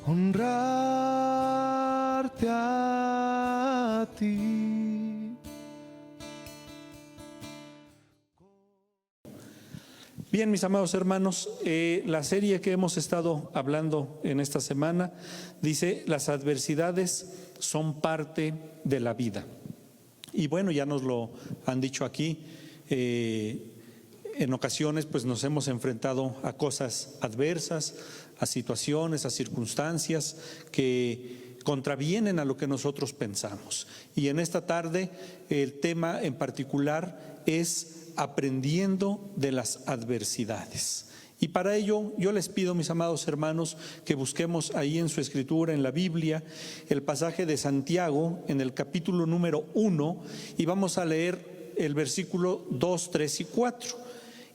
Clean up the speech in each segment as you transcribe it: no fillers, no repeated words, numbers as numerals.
honrarte a ti. Bien, mis amados hermanos, la serie que hemos estado hablando en esta semana dice: las adversidades son parte de la vida. Y bueno, ya nos lo han dicho aquí, en ocasiones pues nos hemos enfrentado a cosas adversas, a situaciones, a circunstancias que contravienen a lo que nosotros pensamos. Y en esta tarde el tema en particular es aprendiendo de las adversidades. Y para ello yo les pido, mis amados hermanos, que busquemos ahí en su escritura, en la Biblia, el pasaje de Santiago en el capítulo número 1, y vamos a leer el versículo 2, 3 y 4.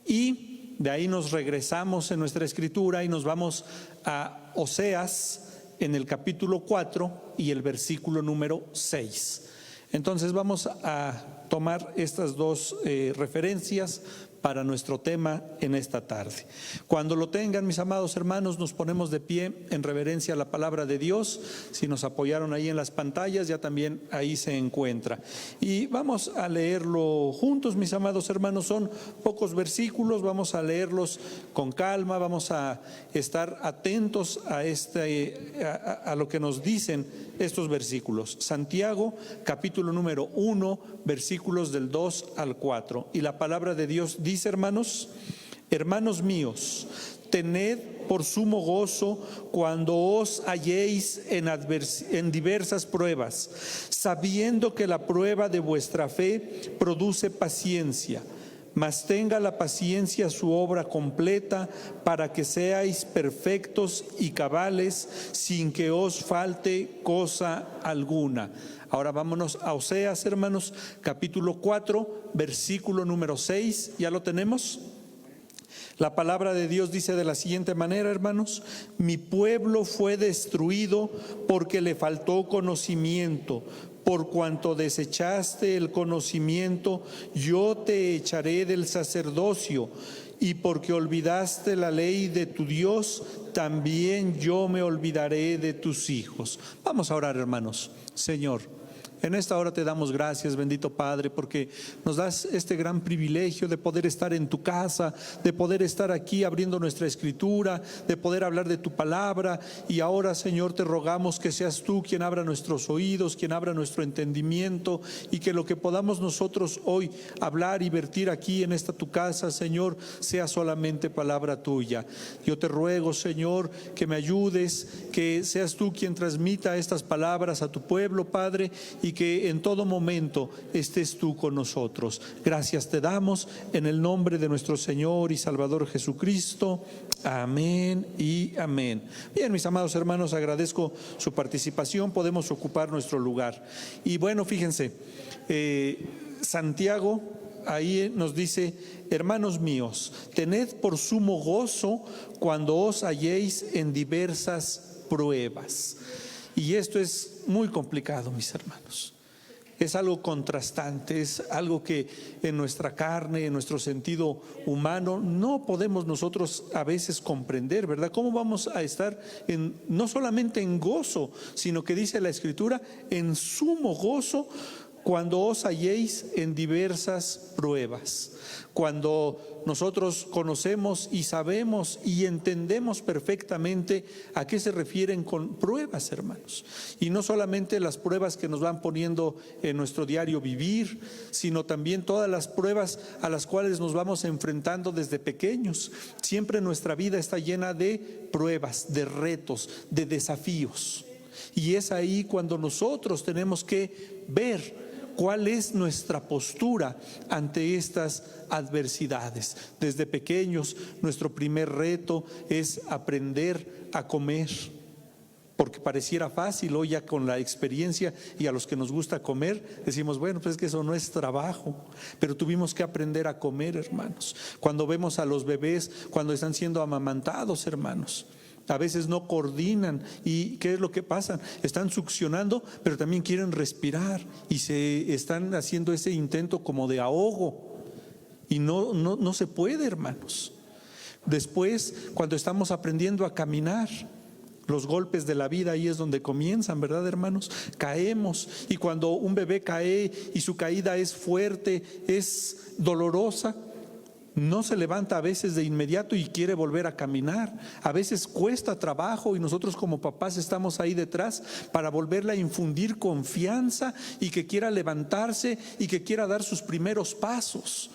Y de ahí nos regresamos en nuestra escritura y nos vamos a Oseas en el capítulo 4 y el versículo número 6. Entonces vamos a tomar estas dos referencias para nuestro tema en esta tarde. Cuando lo tengan, mis amados hermanos, nos ponemos de pie en reverencia a la palabra de Dios. Si nos apoyaron ahí en las pantallas, ya también ahí se encuentra. Y vamos a leerlo juntos, mis amados hermanos. Son pocos versículos, vamos a leerlos con calma, vamos a estar atentos a lo que nos dicen estos versículos. Santiago, capítulo número 1, versículos del 2 al 4. Y la palabra de Dios dice, hermanos míos, tened por sumo gozo cuando os halléis en diversas pruebas, sabiendo que la prueba de vuestra fe produce paciencia. Mas tenga la paciencia su obra completa, para que seáis perfectos y cabales, sin que os falte cosa alguna. Ahora vámonos a Oseas, hermanos, capítulo 4, versículo número 6. ¿Ya lo tenemos? La palabra de Dios dice de la siguiente manera, hermanos: mi pueblo fue destruido porque le faltó conocimiento. Por cuanto desechaste el conocimiento, yo te echaré del sacerdocio, y porque olvidaste la ley de tu Dios, también yo me olvidaré de tus hijos. Vamos a orar, hermanos. Señor, en esta hora te damos gracias, bendito Padre, porque nos das este gran privilegio de poder estar en tu casa, de poder estar aquí abriendo nuestra escritura, de poder hablar de tu palabra. Y ahora, Señor, te rogamos que seas tú quien abra nuestros oídos, quien abra nuestro entendimiento, y que lo que podamos nosotros hoy hablar y vertir aquí en esta tu casa, Señor, sea solamente palabra tuya. Yo te ruego, Señor, que me ayudes, que seas tú quien transmita estas palabras a tu pueblo, Padre, y que en todo momento estés tú con nosotros. Gracias te damos en el nombre de nuestro Señor y Salvador Jesucristo. Amén y amén. Bien, mis amados hermanos, agradezco su participación. Podemos ocupar nuestro lugar. Y bueno, fíjense, Santiago ahí nos dice: hermanos míos, tened por sumo gozo cuando os halléis en diversas pruebas. Y esto es muy complicado, mis hermanos. Es algo contrastante, es algo que en nuestra carne, en nuestro sentido humano, no podemos nosotros a veces comprender, ¿verdad? ¿Cómo vamos a estar no solamente en gozo, sino que dice la Escritura, en sumo gozo, cuando os halléis en diversas pruebas? Cuando nosotros conocemos y sabemos y entendemos perfectamente a qué se refieren con pruebas, hermanos. Y no solamente las pruebas que nos van poniendo en nuestro diario vivir, sino también todas las pruebas a las cuales nos vamos enfrentando desde pequeños. Siempre nuestra vida está llena de pruebas, de retos, de desafíos. Y es ahí cuando nosotros tenemos que ver cuál es nuestra postura ante estas adversidades. Desde pequeños, nuestro primer reto es aprender a comer, porque pareciera fácil hoy ya con la experiencia, y a los que nos gusta comer decimos, bueno, pues es que eso no es trabajo, pero tuvimos que aprender a comer, hermanos. Cuando vemos a los bebés cuando están siendo amamantados, hermanos, a veces no coordinan. ¿Y qué es lo que pasa? Están succionando, pero también quieren respirar y se están haciendo ese intento como de ahogo. Y no se puede, hermanos. Después, cuando estamos aprendiendo a caminar, Los golpes de la vida ahí es donde comienzan, ¿verdad, hermanos? Caemos, y cuando un bebé cae y su caída es fuerte, es dolorosa, no se levanta a veces de inmediato y quiere volver a caminar. A veces cuesta trabajo y nosotros como papás estamos ahí detrás para volverle a infundir confianza y que quiera levantarse y que quiera dar sus primeros pasos.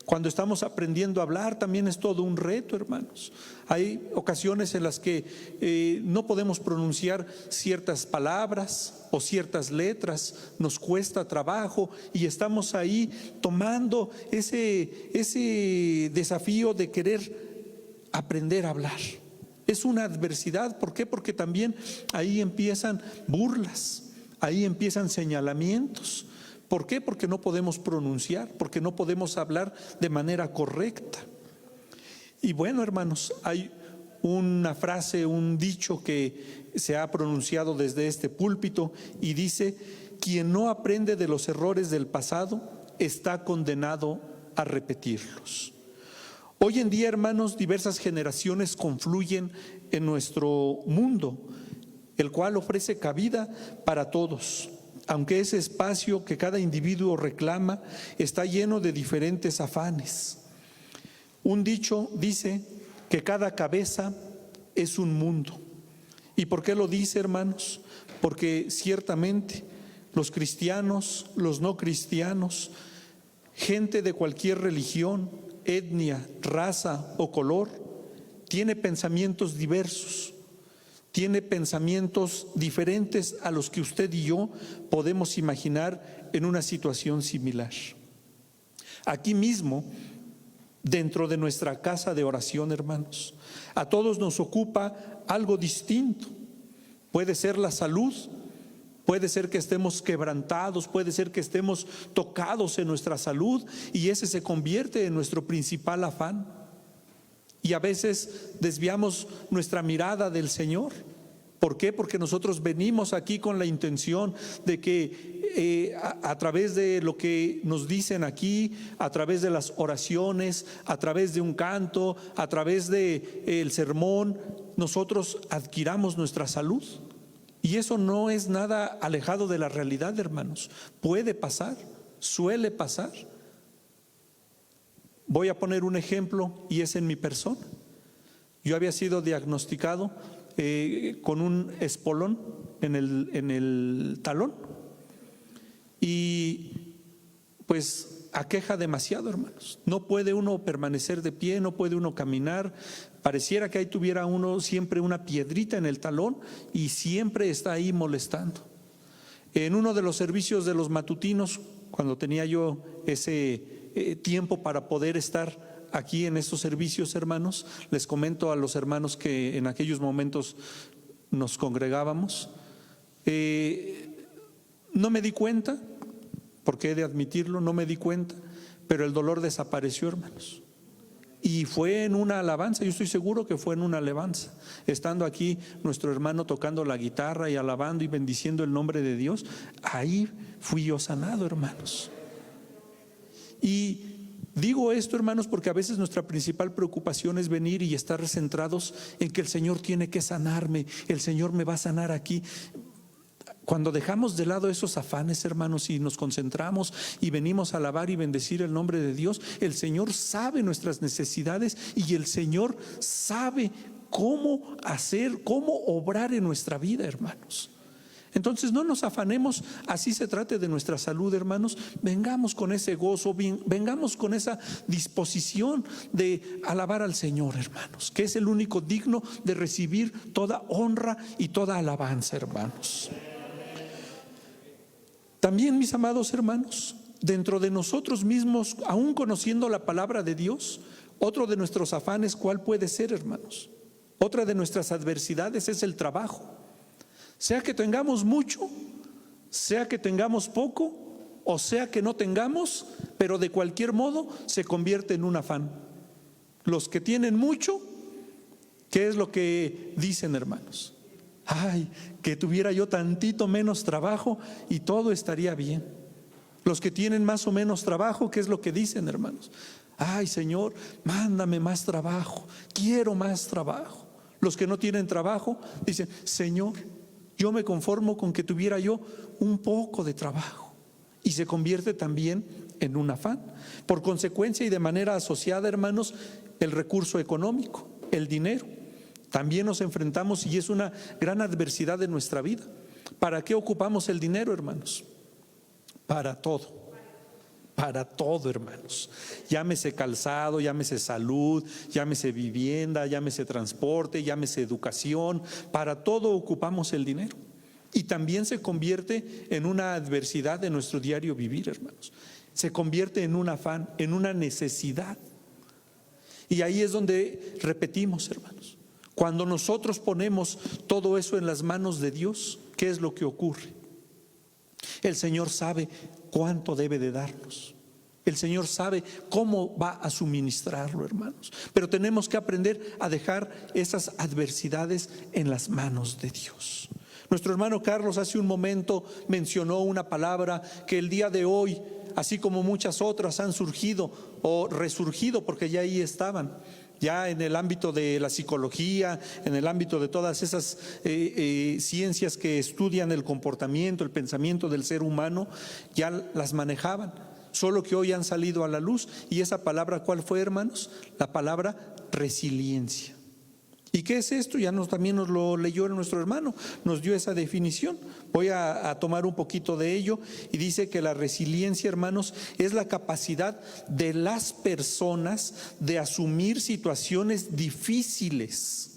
Cuando estamos aprendiendo a hablar también es todo un reto, hermanos. Hay ocasiones en las que no podemos pronunciar ciertas palabras o ciertas letras, nos cuesta trabajo y estamos ahí tomando ese desafío de querer aprender a hablar. Es una adversidad, ¿por qué? Porque también ahí empiezan burlas, ahí empiezan señalamientos. ¿Por qué? Porque no podemos pronunciar, porque no podemos hablar de manera correcta. Y bueno, hermanos, hay una frase, un dicho que se ha pronunciado desde este púlpito y dice: quien no aprende de los errores del pasado está condenado a repetirlos. Hoy en día, hermanos, diversas generaciones confluyen en nuestro mundo, el cual ofrece cabida para todos. Aunque ese espacio que cada individuo reclama está lleno de diferentes afanes. Un dicho dice que cada cabeza es un mundo. ¿Y por qué lo dice, hermanos? Porque ciertamente los cristianos, los no cristianos, gente de cualquier religión, etnia, raza o color, tiene pensamientos diversos. Tiene pensamientos diferentes a los que usted y yo podemos imaginar en una situación similar. Aquí mismo, dentro de nuestra casa de oración, hermanos, a todos nos ocupa algo distinto. Puede ser la salud, puede ser que estemos quebrantados, puede ser que estemos tocados en nuestra salud y ese se convierte en nuestro principal afán. Y a veces desviamos nuestra mirada del Señor. ¿Por qué? Porque nosotros venimos aquí con la intención de que a través de lo que nos dicen aquí, a través de las oraciones, a través de un canto, a través del sermón, nosotros adquiramos nuestra salud. Y eso no es nada alejado de la realidad, hermanos. Puede pasar, suele pasar. Voy a poner un ejemplo y es en mi persona. Yo había sido diagnosticado con un espolón en el talón y pues aqueja demasiado, hermanos. No puede uno permanecer de pie, no puede uno caminar. Pareciera que ahí tuviera uno siempre una piedrita en el talón y siempre está ahí molestando. En uno de los servicios de los matutinos, cuando tenía yo ese tiempo para poder estar aquí en estos servicios, hermanos, les comento a los hermanos que en aquellos momentos nos congregábamos, no me di cuenta, porque he de admitirlo, no me di cuenta, pero el dolor desapareció, hermanos. Y fue en una alabanza, yo estoy seguro que fue en una alabanza, estando aquí nuestro hermano tocando la guitarra y alabando y bendiciendo el nombre de Dios, ahí fui yo sanado, hermanos. Y digo esto, hermanos, porque a veces nuestra principal preocupación es venir y estar centrados en que el Señor tiene que sanarme, el Señor me va a sanar aquí. Cuando dejamos de lado esos afanes, hermanos, y nos concentramos y venimos a alabar y bendecir el nombre de Dios, el Señor sabe nuestras necesidades y el Señor sabe cómo hacer, cómo obrar en nuestra vida, hermanos. Entonces no nos afanemos, así se trate de nuestra salud, hermanos. Vengamos con ese gozo, vengamos con esa disposición de alabar al Señor, hermanos, que es el único digno de recibir toda honra y toda alabanza, hermanos. También, mis amados hermanos, dentro de nosotros mismos, aún conociendo la palabra de Dios, otro de nuestros afanes, ¿cuál puede ser, hermanos? Otra de nuestras adversidades es el trabajo. Sea que tengamos mucho, sea que tengamos poco, o sea que no tengamos, pero de cualquier modo se convierte en un afán. Los que tienen mucho, ¿qué es lo que dicen, hermanos? Ay, que tuviera yo tantito menos trabajo y todo estaría bien. Los que tienen más o menos trabajo, ¿qué es lo que dicen, hermanos? Ay, Señor, mándame más trabajo, quiero más trabajo. Los que no tienen trabajo dicen: Señor, yo me conformo con que tuviera yo un poco de trabajo. Y se convierte también en un afán. Por consecuencia y de manera asociada, hermanos, el recurso económico, el dinero. También nos enfrentamos, y es una gran adversidad de nuestra vida. ¿Para qué ocupamos el dinero, hermanos? Para todo. Para todo, hermanos. Llámese calzado, llámese salud, llámese vivienda, llámese transporte, llámese educación. Para todo ocupamos el dinero. Y también se convierte en una adversidad de nuestro diario vivir, hermanos. Se convierte en un afán, en una necesidad. Y ahí es donde repetimos, hermanos. Cuando nosotros ponemos todo eso en las manos de Dios, ¿qué es lo que ocurre? El Señor sabe cuánto debe de darnos. El Señor sabe cómo va a suministrarlo, hermanos. Pero tenemos que aprender a dejar esas adversidades en las manos de Dios. Nuestro hermano Carlos hace un momento mencionó una palabra que el día de hoy, así como muchas otras, han surgido o resurgido, porque ya ahí estaban. Ya en el ámbito de la psicología, en el ámbito de todas esas ciencias que estudian el comportamiento, el pensamiento del ser humano, ya las manejaban, solo que hoy han salido a la luz. Y esa palabra, ¿cuál fue, hermanos? La palabra resiliencia. ¿Y qué es esto? También nos lo leyó nuestro hermano, nos dio esa definición. Voy a tomar un poquito de ello, y dice que la resiliencia, hermanos, es la capacidad de las personas de asumir situaciones difíciles.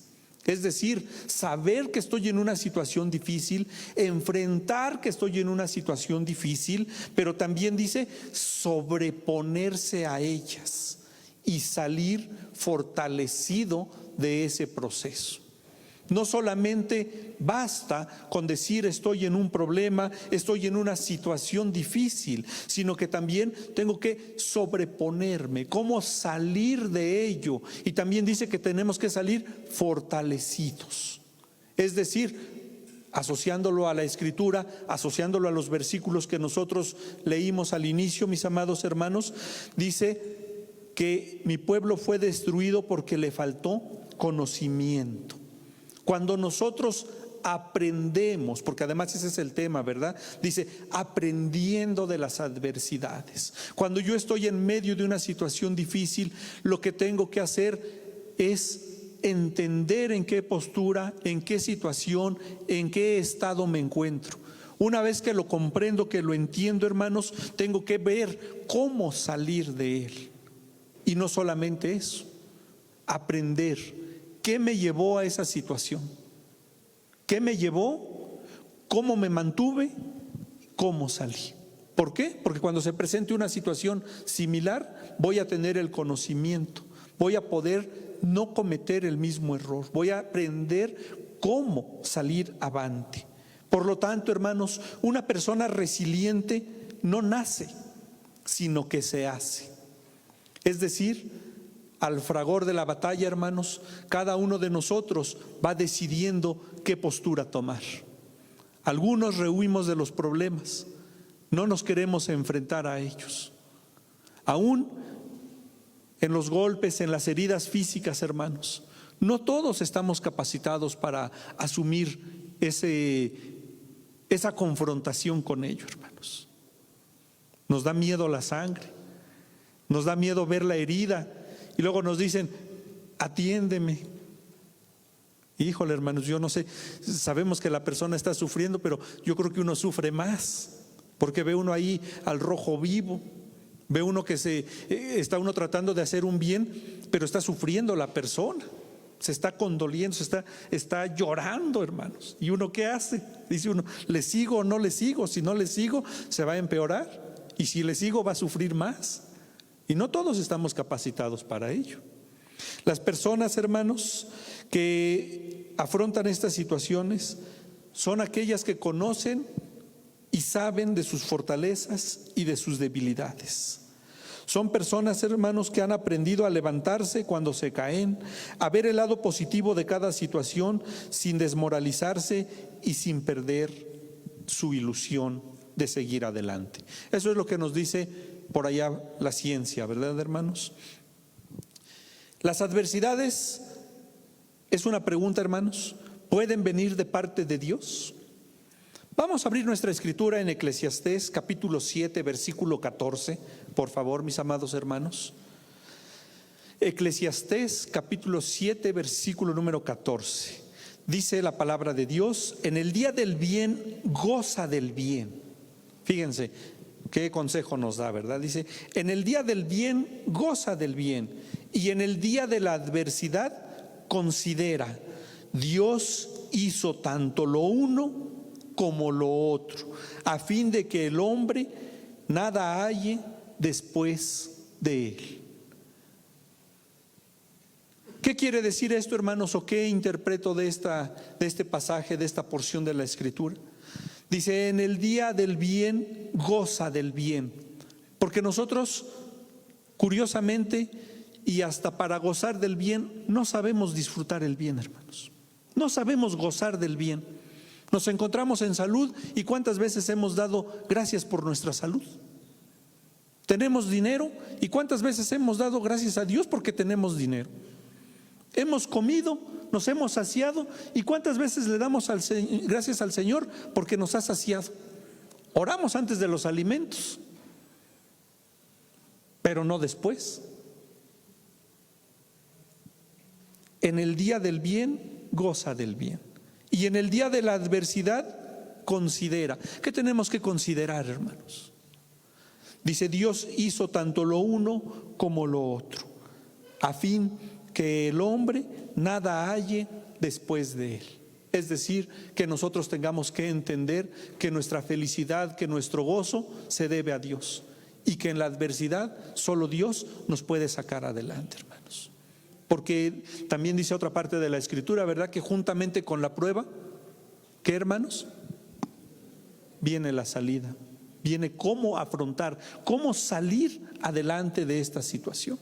Es decir, saber que estoy en una situación difícil, enfrentar que estoy en una situación difícil, pero también dice sobreponerse a ellas y salir fortalecido de ese proceso. No solamente basta con decir estoy en un problema, estoy en una situación difícil, sino que también tengo que sobreponerme, cómo salir de ello. Y también dice que tenemos que salir fortalecidos. Es decir, asociándolo a la Escritura, asociándolo a los versículos que nosotros leímos al inicio, mis amados hermanos, dice que mi pueblo fue destruido porque le faltó conocimiento. Cuando nosotros aprendemos, porque además ese es el tema, ¿verdad? Dice, aprendiendo de las adversidades. Cuando yo estoy en medio de una situación difícil, lo que tengo que hacer es entender en qué postura, en qué situación, en qué estado me encuentro. Una vez que lo comprendo, que lo entiendo, hermanos, tengo que ver cómo salir de él. Y no solamente eso, aprender qué me llevó a esa situación, qué me llevó, cómo me mantuve, cómo salí. ¿Por qué? Porque cuando se presente una situación similar, voy a tener el conocimiento, voy a poder no cometer el mismo error, voy a aprender cómo salir avante. Por lo tanto, hermanos, una persona resiliente no nace, sino que se hace. Es decir, al fragor de la batalla, hermanos, cada uno de nosotros va decidiendo qué postura tomar. Algunos rehuimos de los problemas, no nos queremos enfrentar a ellos. Aún en los golpes, en las heridas físicas, hermanos, no todos estamos capacitados para asumir esa confrontación con ello, hermanos. Nos da miedo la sangre. Nos da miedo ver la herida y luego nos dicen, atiéndeme. Híjole, hermanos, yo no sé, sabemos que la persona está sufriendo, pero yo creo que uno sufre más, porque ve uno ahí al rojo vivo, ve uno que está uno tratando de hacer un bien, pero está sufriendo la persona, se está condoliendo, está llorando, hermanos. ¿Y uno qué hace? Dice uno, ¿le sigo o no le sigo? Si no le sigo, se va a empeorar, y si le sigo va a sufrir más. Y no todos estamos capacitados para ello. Las personas, hermanos, que afrontan estas situaciones son aquellas que conocen y saben de sus fortalezas y de sus debilidades. Son personas, hermanos, que han aprendido a levantarse cuando se caen, a ver el lado positivo de cada situación sin desmoralizarse y sin perder su ilusión de seguir adelante. Eso es lo que nos dice por allá la ciencia, ¿verdad, hermanos? Las adversidades Es una pregunta, hermanos. ¿Pueden venir de parte de Dios? Vamos a abrir nuestra escritura en Eclesiastés capítulo 7, versículo 14, por favor, mis amados hermanos. Eclesiastés capítulo 7, versículo número 14. Dice la palabra de Dios: en el día del bien, goza del bien. Fíjense qué consejo nos da, ¿verdad? Dice: en el día del bien, goza del bien, y en el día de la adversidad, considera, Dios hizo tanto lo uno como lo otro, a fin de que el hombre nada halle después de él. ¿Qué quiere decir esto, hermanos? ¿O qué interpreto de este pasaje, de esta porción de la Escritura? Dice: en el día del bien, goza del bien. Porque nosotros, curiosamente, y hasta para gozar del bien, no sabemos disfrutar el bien, hermanos. No sabemos gozar del bien. Nos encontramos en salud, y ¿cuántas veces hemos dado gracias por nuestra salud? Tenemos dinero, y ¿cuántas veces hemos dado gracias a Dios porque tenemos dinero? Hemos comido, nos hemos saciado, y ¿cuántas veces le damos gracias al Señor porque nos ha saciado? Oramos antes de los alimentos, pero no después. En el día del bien, goza del bien, y en el día de la adversidad, considera. ¿Qué tenemos que considerar, hermanos? Dice: Dios hizo tanto lo uno como lo otro, a fin que el hombre nada halle después de él. Es decir, que nosotros tengamos que entender que nuestra felicidad, que nuestro gozo se debe a Dios, y que en la adversidad solo Dios nos puede sacar adelante, hermanos. Porque también dice otra parte de la Escritura, ¿verdad?, que juntamente con la prueba, ¿qué, hermanos? Viene la salida, viene cómo afrontar, cómo salir adelante de esta situación.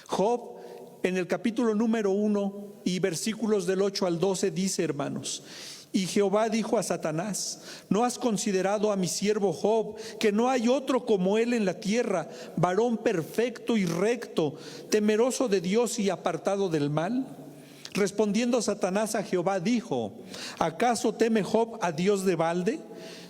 Job, en el capítulo número 1 y versículos del 8 al 12 dice, hermanos: y Jehová dijo a Satanás: ¿no has considerado a mi siervo Job, que no hay otro como él en la tierra, varón perfecto y recto, temeroso de Dios y apartado del mal? Respondiendo Satanás a Jehová dijo: ¿acaso teme Job a Dios de balde?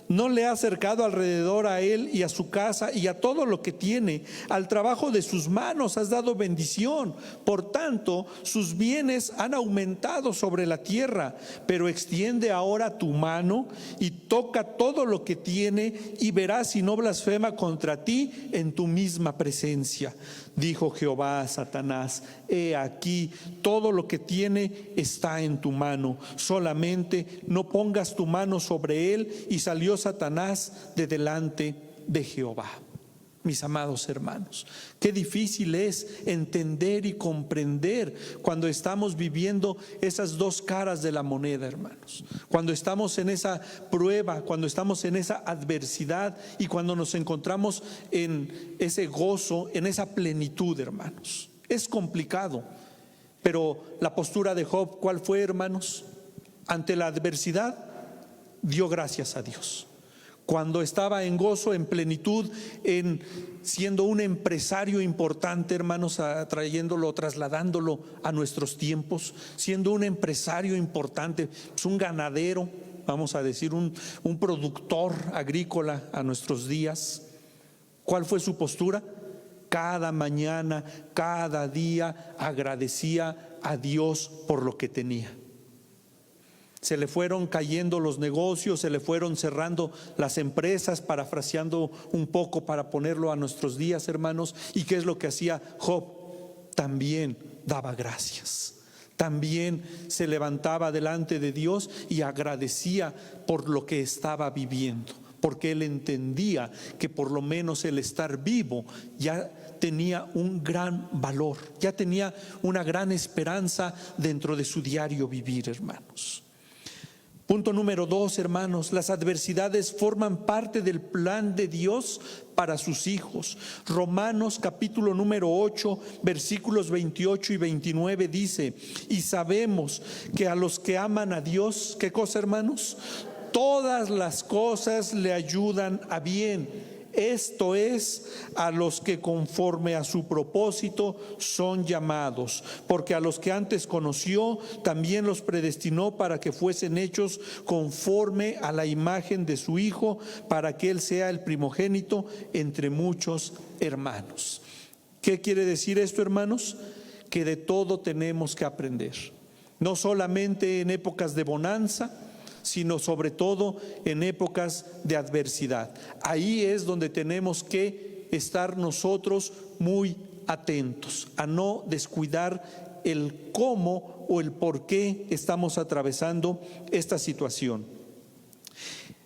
¿No le ha acercado alrededor a él y a su casa y a todo lo que tiene? Al trabajo de sus manos has dado bendición. Por tanto, sus bienes han aumentado sobre la tierra. Pero extiende ahora tu mano y toca todo lo que tiene, y verás si no blasfema contra ti en tu misma presencia. Dijo Jehová a Satanás: he aquí, todo lo que tiene está en tu mano, solamente no pongas tu mano sobre él. Y salió Satanás de delante de Jehová. Mis amados hermanos, qué difícil es entender y comprender cuando estamos viviendo esas dos caras de la moneda, hermanos. Cuando estamos en esa prueba, cuando estamos en esa adversidad, y cuando nos encontramos en ese gozo, en esa plenitud, hermanos. Es complicado, pero la postura de Job, ¿cuál fue, hermanos? Ante la adversidad, dio gracias a Dios. Cuando estaba en gozo, en plenitud, en siendo un empresario importante, hermanos, trasladándolo a nuestros tiempos, siendo un empresario importante, pues un ganadero, vamos a decir, un productor agrícola a nuestros días. ¿Cuál fue su postura? Cada mañana, cada día agradecía a Dios por lo que tenía. Se le fueron cayendo los negocios, se le fueron cerrando las empresas, parafraseando un poco para ponerlo a nuestros días, hermanos. ¿Y qué es lo que hacía Job? También daba gracias. También se levantaba delante de Dios y agradecía por lo que estaba viviendo, porque él entendía que por lo menos el estar vivo ya tenía un gran valor, ya tenía una gran esperanza dentro de su diario vivir, hermanos. Punto número 2, hermanos: las adversidades forman parte del plan de Dios para sus hijos. Romanos capítulo número 8, versículos 28 y 29 dice: y sabemos que a los que aman a Dios, ¿qué cosa, hermanos? Todas las cosas le ayudan a bien. Esto es, a los que conforme a su propósito son llamados, porque a los que antes conoció, también los predestinó para que fuesen hechos conforme a la imagen de su Hijo, para que Él sea el primogénito entre muchos hermanos. ¿Qué quiere decir esto, hermanos? Que de todo tenemos que aprender, no solamente en épocas de bonanza, sino sobre todo en épocas de adversidad. Ahí es donde tenemos que estar nosotros muy atentos, a no descuidar el cómo o el por qué estamos atravesando esta situación.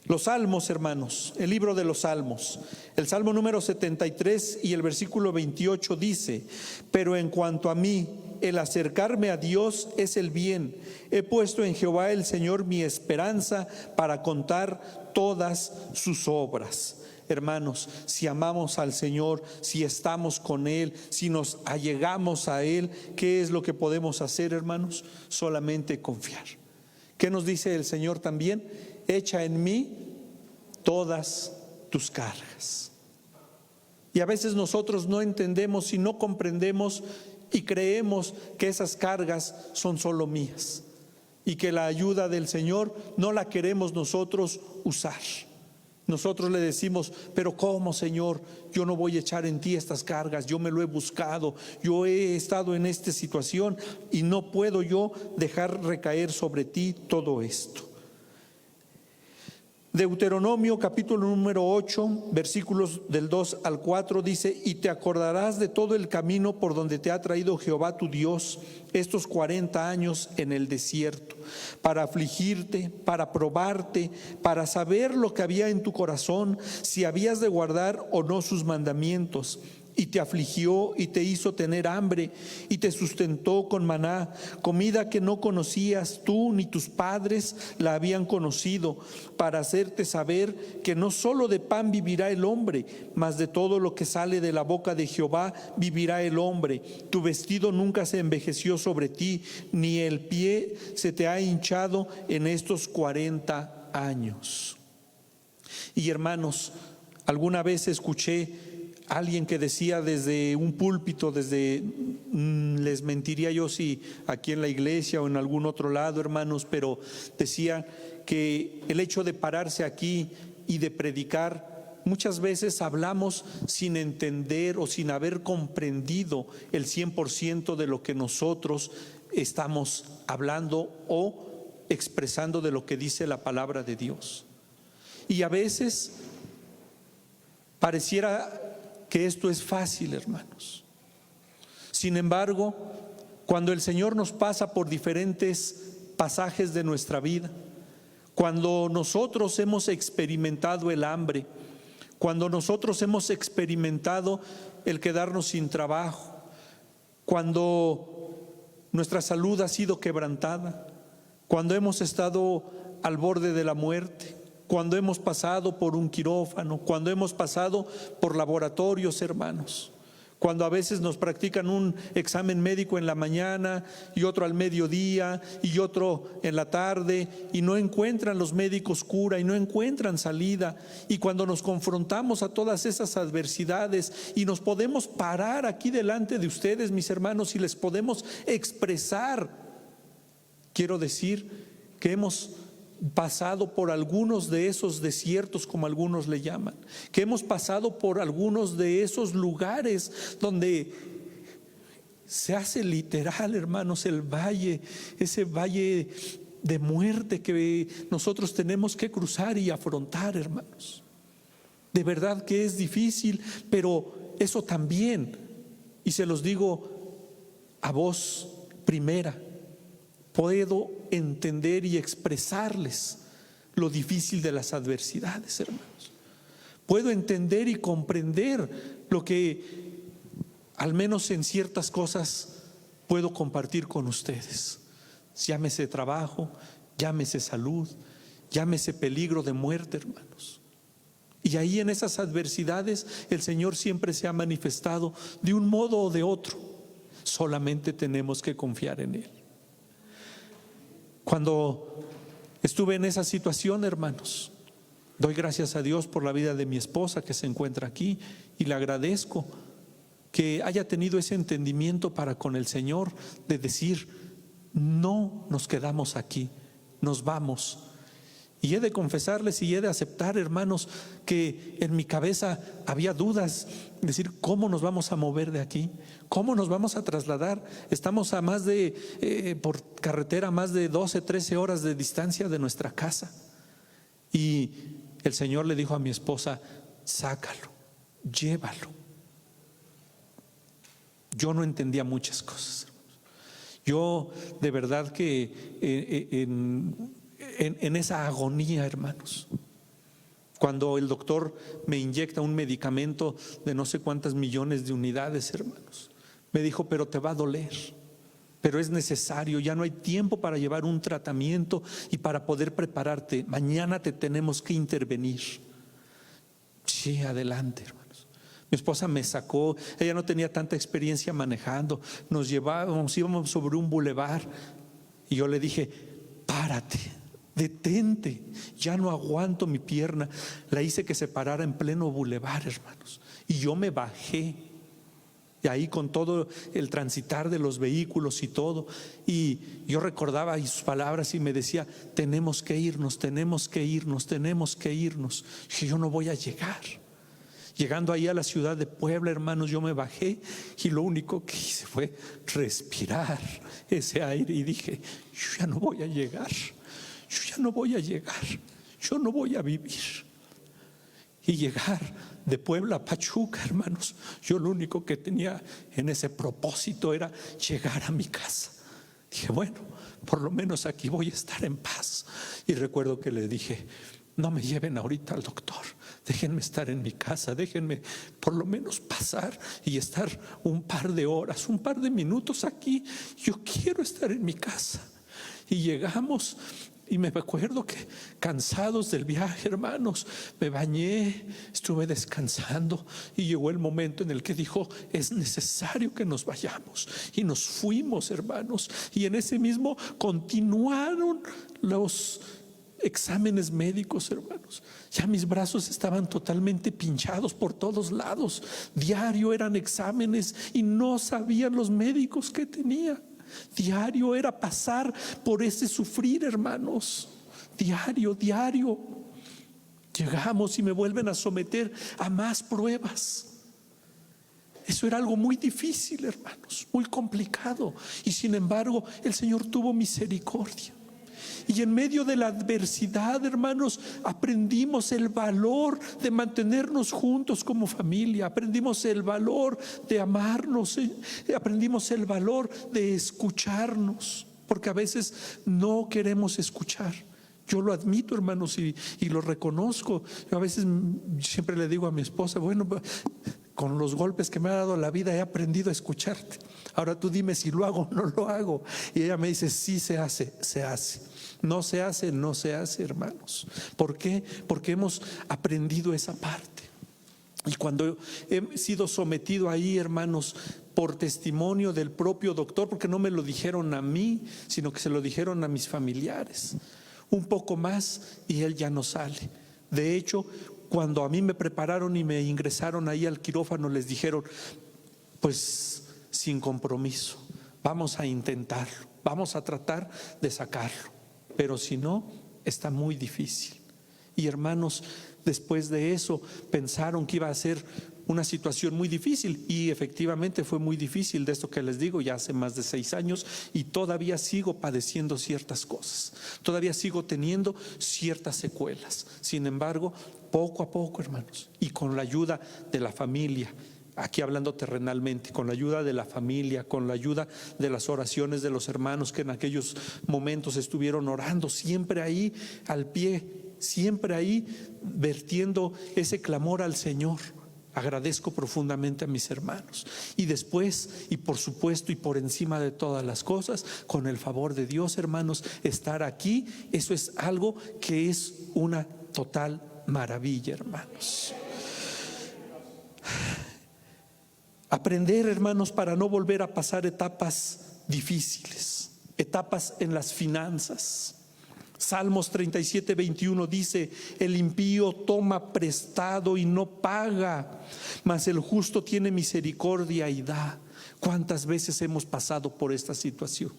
Los salmos, hermanos, el libro de los salmos, el salmo número 73 y el versículo 28 dice: pero en cuanto a mí, el acercarme a Dios es el bien. He puesto en Jehová el Señor mi esperanza para contar todas sus obras. Hermanos, si amamos al Señor, si estamos con Él, si nos allegamos a Él, ¿qué es lo que podemos hacer, hermanos? Solamente confiar. ¿Qué nos dice el Señor también? Echa en mí todas tus cargas. Y a veces nosotros no entendemos y no comprendemos y creemos que esas cargas son solo mías y que la ayuda del Señor no la queremos nosotros usar. Nosotros le decimos: pero ¿cómo, Señor? Yo no voy a echar en ti estas cargas, yo me lo he buscado, yo he estado en esta situación y no puedo yo dejar recaer sobre ti todo esto. Deuteronomio capítulo número 8, versículos del 2 al 4 dice: y te acordarás de todo el camino por donde te ha traído Jehová tu Dios estos 40 años en el desierto, para afligirte, para probarte, para saber lo que había en tu corazón, si habías de guardar o no sus mandamientos. Y te afligió y te hizo tener hambre y te sustentó con maná, comida que no conocías tú ni tus padres la habían conocido, para hacerte saber que no solo de pan vivirá el hombre, mas de todo lo que sale de la boca de Jehová vivirá el hombre. Tu vestido nunca se envejeció sobre ti, ni el pie se te ha hinchado en estos 40 años. Y hermanos, alguna vez escuché alguien que decía desde un púlpito, les mentiría yo si aquí en la iglesia o en algún otro lado, hermanos, pero decía que el hecho de pararse aquí y de predicar, muchas veces hablamos sin entender o sin haber comprendido el 100% de lo que nosotros estamos hablando o expresando de lo que dice la palabra de Dios. Y a veces pareciera que esto es fácil, hermanos. Sin embargo, cuando el Señor nos pasa por diferentes pasajes de nuestra vida, cuando nosotros hemos experimentado el hambre, cuando nosotros hemos experimentado el quedarnos sin trabajo, cuando nuestra salud ha sido quebrantada, cuando hemos estado al borde de la muerte, cuando hemos pasado por un quirófano, cuando hemos pasado por laboratorios, hermanos, cuando a veces nos practican un examen médico en la mañana y otro al mediodía y otro en la tarde, y no encuentran los médicos cura y no encuentran salida, y cuando nos confrontamos a todas esas adversidades y nos podemos parar aquí delante de ustedes, mis hermanos, y les podemos expresar, quiero decir que hemos pasado por algunos de esos desiertos, como algunos le llaman, que hemos pasado por algunos de esos lugares donde se hace literal, hermanos, el valle, ese valle de muerte que nosotros tenemos que cruzar y afrontar, hermanos. De verdad que es difícil, pero eso también, y se los digo a voz primera, puedo entender y expresarles lo difícil de las adversidades, hermanos. Puedo entender y comprender lo que, al menos en ciertas cosas, puedo compartir con ustedes. Llámese trabajo, llámese salud, llámese peligro de muerte, hermanos. Y ahí en esas adversidades el Señor siempre se ha manifestado de un modo o de otro. Solamente tenemos que confiar en Él. Cuando estuve en esa situación, hermanos, Doy gracias a Dios por la vida de mi esposa que se encuentra aquí y le agradezco que haya tenido ese entendimiento para con el Señor de decir: no nos quedamos aquí, nos vamos. Y he de confesarles y he de aceptar, hermanos, que en mi cabeza había dudas, decir: ¿cómo nos vamos a mover de aquí? ¿Cómo nos vamos a trasladar? Estamos a más de, por carretera, más de 12, 13 horas de distancia de nuestra casa. Y el Señor le dijo a mi esposa: sácalo, llévalo. Yo no entendía muchas cosas. Yo de verdad que en esa agonía, hermanos, cuando el doctor me inyecta un medicamento de no sé cuántas millones de unidades, hermanos, me dijo: pero te va a doler, pero es necesario, ya no hay tiempo para llevar un tratamiento y para poder prepararte, mañana te tenemos que intervenir. Sí, adelante, hermanos. Mi esposa me sacó, ella no tenía tanta experiencia manejando, nos íbamos sobre un bulevar y yo le dije: párate, detente, ya no aguanto mi pierna. La hice que se parara en pleno bulevar, hermanos, y yo me bajé. Y ahí con todo el transitar de los vehículos y todo, y yo recordaba sus palabras y me decía: tenemos que irnos, tenemos que irnos, tenemos que irnos. Y dije: yo no voy a llegar. Llegando ahí a la ciudad de Puebla, hermanos, yo me bajé y lo único que hice fue respirar ese aire y dije: yo ya no voy a llegar, yo ya no voy a llegar, yo no voy a vivir. Y llegar de Puebla a Pachuca, hermanos, yo lo único que tenía en ese propósito era llegar a mi casa. Dije: bueno, por lo menos aquí voy a estar en paz. Y recuerdo que le dije: no me lleven ahorita al doctor, déjenme estar en mi casa, déjenme por lo menos pasar y estar un par de horas, un par de minutos aquí. Yo quiero estar en mi casa. Y llegamos. Y me acuerdo que cansados del viaje, hermanos, me bañé, estuve descansando y llegó el momento en el que dijo: es necesario que nos vayamos. Y nos fuimos, hermanos, y en ese mismo continuaron los exámenes médicos, hermanos. Ya mis brazos estaban totalmente pinchados por todos lados. Diario eran exámenes y no sabían los médicos qué tenía. Diario era pasar por ese sufrir, hermanos. Diario. Llegamos y me vuelven a someter a más pruebas. Eso era algo muy difícil, hermanos, muy complicado. Y sin embargo, el Señor tuvo misericordia. Y en medio de la adversidad, hermanos, aprendimos el valor de mantenernos juntos como familia, aprendimos el valor de amarnos, aprendimos el valor de escucharnos, porque a veces no queremos escuchar. Yo lo admito, hermanos, y lo reconozco. Yo a veces siempre le digo a mi esposa: bueno, con los golpes que me ha dado la vida he aprendido a escucharte. Ahora tú dime si lo hago o no lo hago. Y ella me dice: sí se hace, se hace. No se hace, no se hace, hermanos. ¿Por qué? Porque hemos aprendido esa parte. Y cuando he sido sometido ahí, hermanos, por testimonio del propio doctor, porque no me lo dijeron a mí, sino que se lo dijeron a mis familiares, un poco más y él ya no sale. De hecho, cuando a mí me prepararon y me ingresaron ahí al quirófano, les dijeron: pues sin compromiso, vamos a intentarlo, vamos a tratar de sacarlo, pero si no, está muy difícil. Y hermanos, después de eso pensaron que iba a ser una situación muy difícil, y efectivamente fue muy difícil. De esto que les digo, ya hace más de 6 años, y todavía sigo padeciendo ciertas cosas, todavía sigo teniendo ciertas secuelas. Sin embargo, poco a poco, hermanos, y con la ayuda de la familia, aquí hablando terrenalmente, con la ayuda de la familia, con la ayuda de las oraciones de los hermanos que en aquellos momentos estuvieron orando, siempre ahí al pie, siempre ahí vertiendo ese clamor al Señor. Agradezco profundamente a mis hermanos. Y después, y por supuesto, y por encima de todas las cosas, con el favor de Dios, hermanos, estar aquí, eso es algo que es una total maravilla, hermanos. Aprender, hermanos, para no volver a pasar etapas difíciles, etapas en las finanzas. Salmos 37:21 dice: el impío toma prestado y no paga, mas el justo tiene misericordia y da. ¿Cuántas veces hemos pasado por esta situación?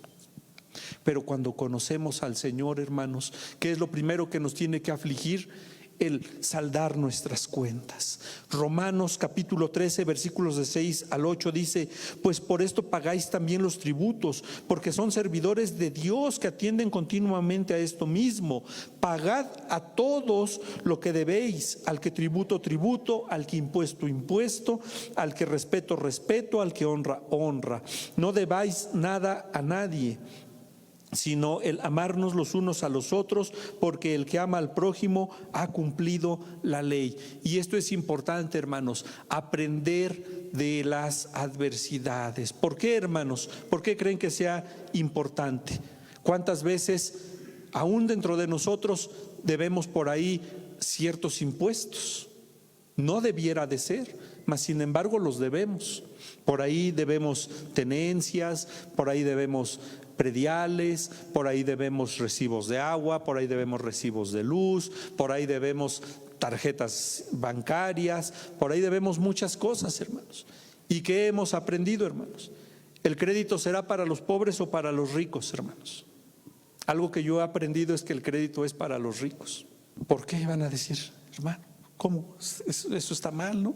Pero cuando conocemos al Señor, hermanos, ¿qué es lo primero que nos tiene que afligir? El saldar nuestras cuentas. Romanos capítulo 13 versículos de 6 al 8 dice: pues por esto pagáis también los tributos, porque son servidores de Dios que atienden continuamente a esto mismo. Pagad a todos lo que debéis: al que tributo, tributo; al que impuesto, impuesto; al que respeto, respeto; al que honra, honra. No debáis nada a nadie, sino el amarnos los unos a los otros, porque el que ama al prójimo ha cumplido la ley. Y esto es importante, hermanos, aprender de las adversidades. ¿Por qué, hermanos? ¿Por qué creen que sea importante? ¿Cuántas veces, aún dentro de nosotros, debemos por ahí ciertos impuestos? No debiera de ser, mas sin embargo los debemos. Por ahí debemos tenencias, por ahí debemos prediales, por ahí debemos recibos de agua, por ahí debemos recibos de luz, por ahí debemos tarjetas bancarias, por ahí debemos muchas cosas, hermanos. ¿Y qué hemos aprendido, hermanos? ¿El crédito será para los pobres o para los ricos, hermanos? Algo que yo he aprendido es que el crédito es para los ricos. ¿Por qué van a decir, hermano? ¿Cómo? Eso está mal, ¿no?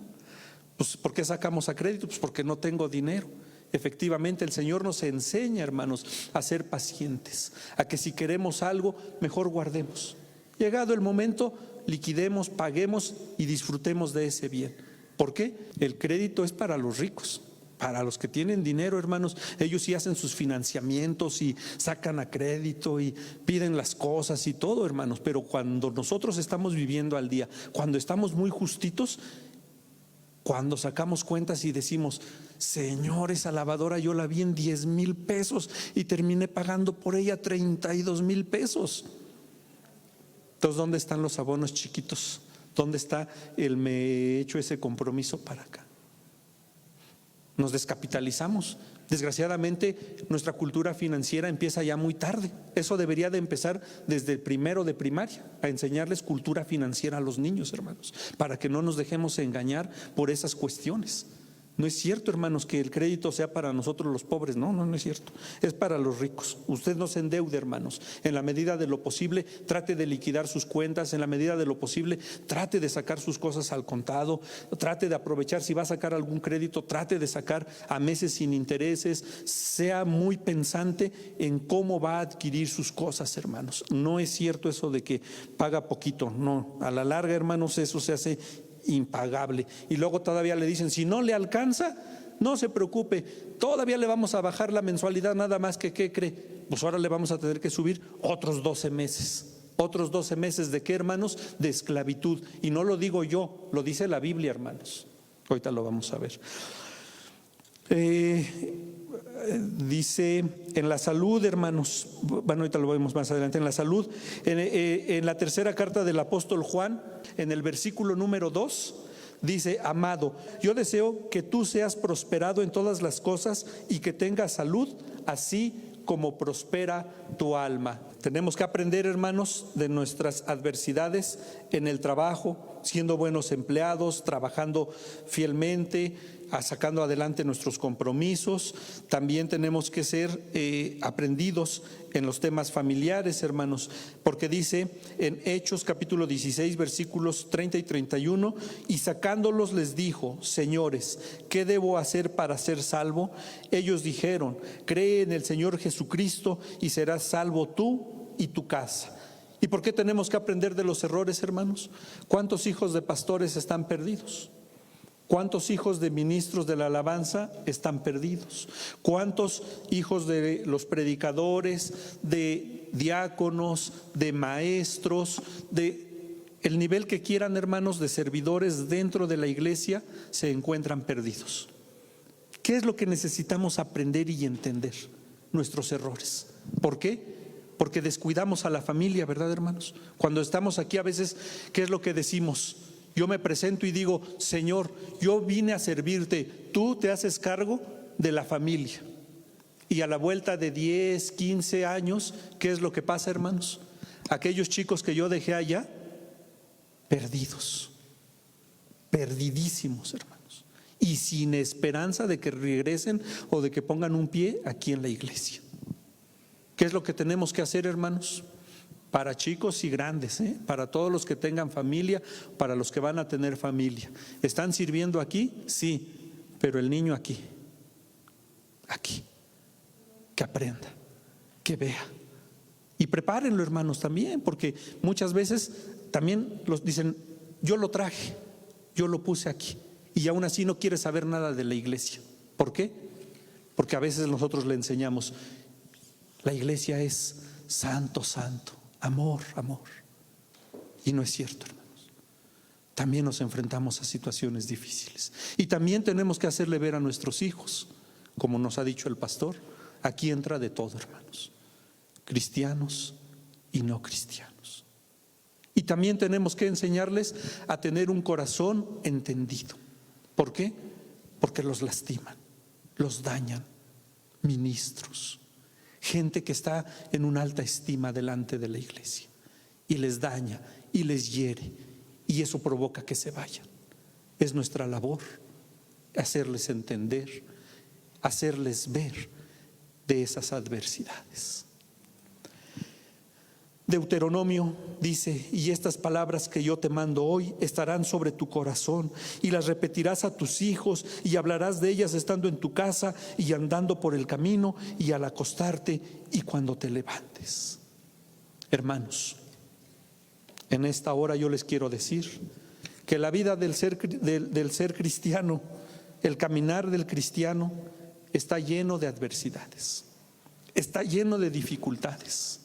Pues ¿por qué sacamos a crédito? Pues porque no tengo dinero. Efectivamente, el Señor nos enseña, hermanos, a ser pacientes, a que si queremos algo, mejor guardemos. Llegado el momento, liquidemos, paguemos y disfrutemos de ese bien. ¿Por qué? El crédito es para los ricos. Para los que tienen dinero, hermanos, ellos sí hacen sus financiamientos y sacan a crédito y piden las cosas y todo, hermanos. Pero cuando nosotros estamos viviendo al día, cuando estamos muy justitos, cuando sacamos cuentas y decimos: Señor, esa lavadora yo la vi en 10,000 pesos y terminé pagando por ella 32,000 pesos. Entonces, ¿dónde están los abonos chiquitos? ¿Dónde está el me he hecho ese compromiso para acá? Nos descapitalizamos. Desgraciadamente, nuestra cultura financiera empieza ya muy tarde. Eso debería de empezar desde el primero de primaria, a enseñarles cultura financiera a los niños, hermanos, para que no nos dejemos engañar por esas cuestiones. No es cierto, hermanos, que el crédito sea para nosotros los pobres. No es cierto. Es para los ricos. Usted no se endeude, hermanos. En la medida de lo posible, trate de liquidar sus cuentas. En la medida de lo posible, trate de sacar sus cosas al contado. Trate de aprovechar, si va a sacar algún crédito, trate de sacar a meses sin intereses. Sea muy pensante en cómo va a adquirir sus cosas, hermanos. No es cierto eso de que paga poquito. No, a la larga, hermanos, eso se hace impagable. Y luego todavía le dicen: si no le alcanza, no se preocupe, todavía le vamos a bajar la mensualidad, nada más que, ¿qué cree? Pues ahora le vamos a tener que subir otros 12 meses. ¿Otros 12 meses de qué, hermanos? De esclavitud. Y no lo digo yo, lo dice la Biblia, hermanos. Ahorita lo vamos a ver. Dice en la salud, hermanos, bueno, ahorita lo vemos más adelante, en la salud, en la tercera carta del apóstol Juan, en el versículo número 2, dice: amado, yo deseo que tú seas prosperado en todas las cosas y que tengas salud, así como prospera tu alma. Tenemos que aprender, hermanos, de nuestras adversidades en el trabajo, siendo buenos empleados, trabajando fielmente, sacando adelante nuestros compromisos. También tenemos que ser aprendidos en los temas familiares, hermanos, porque dice en Hechos capítulo 16 versículos 30 y 31: y sacándolos les dijo: señores, ¿qué debo hacer para ser salvo? Ellos dijeron: cree en el Señor Jesucristo y serás salvo tú y tu casa. ¿Y por qué tenemos que aprender de los errores, hermanos? ¿Cuántos hijos de pastores están perdidos? ¿Cuántos hijos de ministros de la alabanza están perdidos? ¿Cuántos hijos de los predicadores, de diáconos, de maestros, de el nivel que quieran, hermanos, de servidores dentro de la iglesia se encuentran perdidos? ¿Qué es lo que necesitamos aprender y entender? Nuestros errores. ¿Por qué? Porque descuidamos a la familia, ¿verdad, hermanos? Cuando estamos aquí a veces, ¿qué es lo que decimos? Yo me presento y digo: Señor, yo vine a servirte, tú te haces cargo de la familia. Y a la vuelta de 10, 15 años, ¿qué es lo que pasa, hermanos? Aquellos chicos que yo dejé allá, perdidos, perdidísimos, hermanos, y sin esperanza de que regresen o de que pongan un pie aquí en la iglesia. ¿Qué es lo que tenemos que hacer, hermanos? Para chicos y grandes, para todos los que tengan familia, para los que van a tener familia. ¿Están sirviendo aquí? Sí, pero el niño aquí, que aprenda, que vea. Y prepárenlo, hermanos, también, porque muchas veces también los dicen, yo lo traje, yo lo puse aquí, y aún así no quiere saber nada de la iglesia. ¿Por qué? Porque a veces nosotros le enseñamos, la iglesia es santo, santo, amor, amor. Y no es cierto, hermanos. También nos enfrentamos a situaciones difíciles. Y también tenemos que hacerle ver a nuestros hijos, como nos ha dicho el pastor, aquí entra de todo, hermanos, cristianos y no cristianos. Y también tenemos que enseñarles a tener un corazón entendido. ¿Por qué? Porque los lastiman, los dañan, ministros, gente que está en una alta estima delante de la iglesia, y les daña y les hiere, y eso provoca que se vayan. Es nuestra labor hacerles entender, hacerles ver de esas adversidades. Deuteronomio dice, y estas palabras que yo te mando hoy estarán sobre tu corazón, y las repetirás a tus hijos, y hablarás de ellas estando en tu casa y andando por el camino y al acostarte y cuando te levantes. Hermanos, en esta hora yo les quiero decir que la vida del ser cristiano, el caminar del cristiano, está lleno de adversidades, está lleno de dificultades.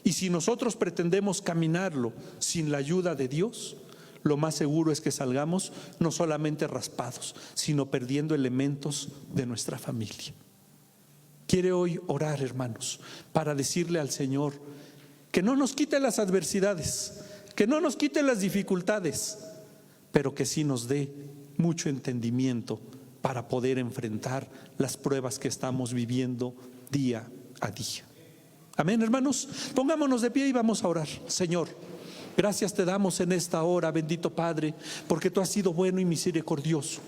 Y si nosotros pretendemos caminarlo sin la ayuda de Dios, lo más seguro es que salgamos no solamente raspados, sino perdiendo elementos de nuestra familia. Quiere hoy orar, hermanos, para decirle al Señor que no nos quite las adversidades, que no nos quite las dificultades, pero que sí nos dé mucho entendimiento para poder enfrentar las pruebas que estamos viviendo día a día. Amén, hermanos. Pongámonos de pie y vamos a orar. Señor, gracias te damos en esta hora, bendito Padre, porque tú has sido bueno y misericordioso,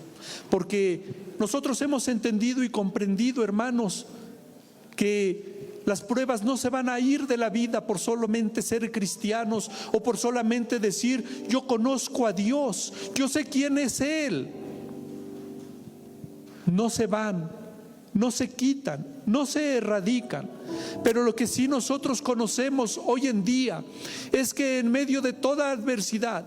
porque nosotros hemos entendido y comprendido, hermanos, que las pruebas no se van a ir de la vida por solamente ser cristianos o por solamente decir, yo conozco a Dios, yo sé quién es Él. No se van, no se quitan, no se erradican. Pero lo que sí nosotros conocemos hoy en día es que en medio de toda adversidad,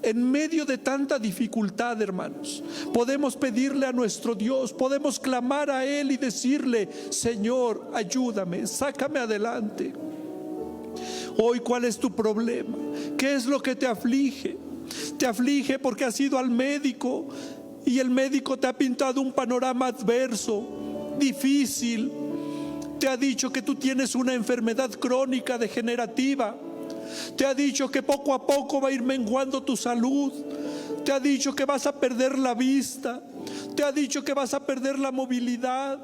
en medio de tanta dificultad, hermanos, podemos pedirle a nuestro Dios, podemos clamar a Él y decirle, Señor, ayúdame, sácame adelante. Hoy, ¿cuál es tu problema? ¿Qué es lo que te aflige? Te aflige porque has ido al médico y el médico te ha pintado un panorama adverso, difícil. Te ha dicho que tú tienes una enfermedad crónica degenerativa. Te ha dicho que poco a poco va a ir menguando tu salud. Te ha dicho que vas a perder la vista. Te ha dicho que vas a perder la movilidad.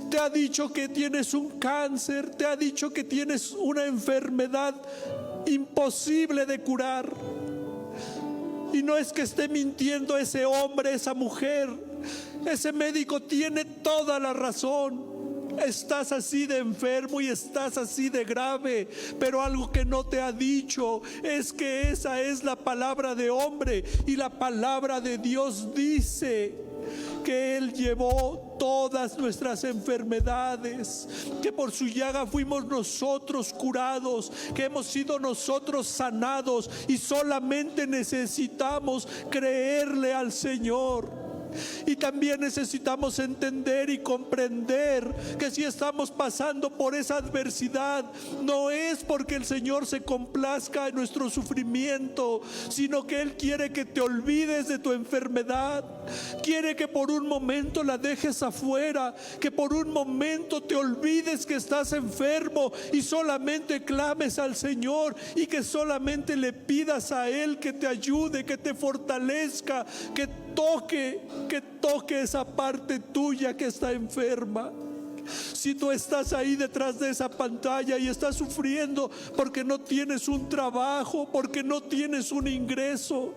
Te ha dicho que tienes un cáncer. Te ha dicho que tienes una enfermedad imposible de curar. Y no es que esté mintiendo ese hombre, esa mujer. Ese médico tiene toda la razón. Estás así de enfermo y estás así de grave, pero algo que no te ha dicho es que esa es la palabra de hombre, y la palabra de Dios dice que Él llevó todas nuestras enfermedades, que por su llaga fuimos nosotros curados, que hemos sido nosotros sanados, y solamente necesitamos creerle al Señor. Y también necesitamos entender y comprender que si estamos pasando por esa adversidad, no es porque el Señor se complazca en nuestro sufrimiento, sino que Él quiere que te olvides de tu enfermedad, quiere que por un momento la dejes afuera, que por un momento te olvides que estás enfermo y solamente clames al Señor, y que solamente le pidas a Él que te ayude, que te fortalezca, que toque esa parte tuya que está enferma. Si tú estás ahí detrás de esa pantalla y estás sufriendo porque no tienes un trabajo, porque no tienes un ingreso,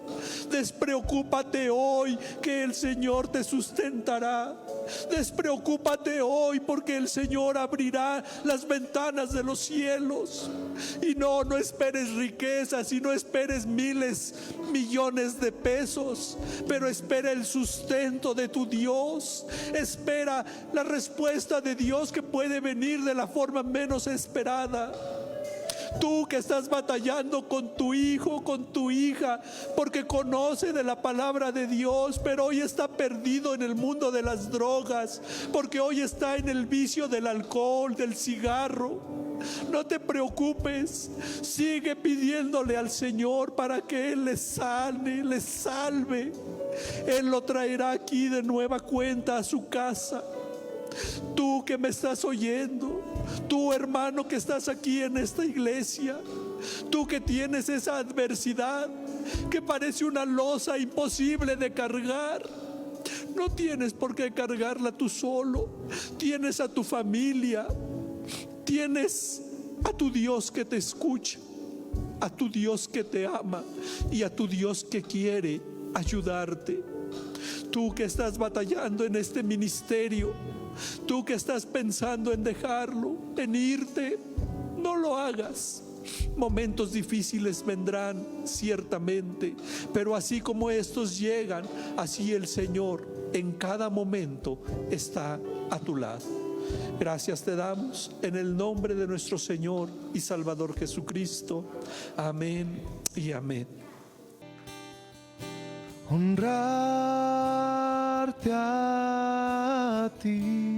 despreocúpate hoy que el Señor te sustentará. Despreocúpate hoy porque el Señor abrirá las ventanas de los cielos. Y no esperes riquezas y no esperes miles, millones de pesos, pero espera el sustento de tu Dios. Espera la respuesta de Dios que puede venir de la forma menos esperada. Tú que estás batallando con tu hijo, con tu hija, porque conoce de la palabra de Dios, pero hoy está perdido en el mundo de las drogas, porque hoy está en el vicio del alcohol, del cigarro. No te preocupes, sigue pidiéndole al Señor para que Él les sane, les salve. Él lo traerá aquí de nueva cuenta a su casa. Tú que me estás oyendo, tú hermano que estás aquí en esta iglesia, tú que tienes esa adversidad que parece una losa imposible de cargar, no tienes por qué cargarla tú solo. Tienes a tu familia, tienes a tu Dios que te escucha, a tu Dios que te ama y a tu Dios que quiere ayudarte. Tú que estás batallando en este ministerio, tú que estás pensando en dejarlo, en irte, no lo hagas. Momentos difíciles vendrán ciertamente, pero así como estos llegan, así el Señor en cada momento está a tu lado. Gracias te damos en el nombre de nuestro Señor y Salvador Jesucristo. Amén y amén. Honrarte a ti.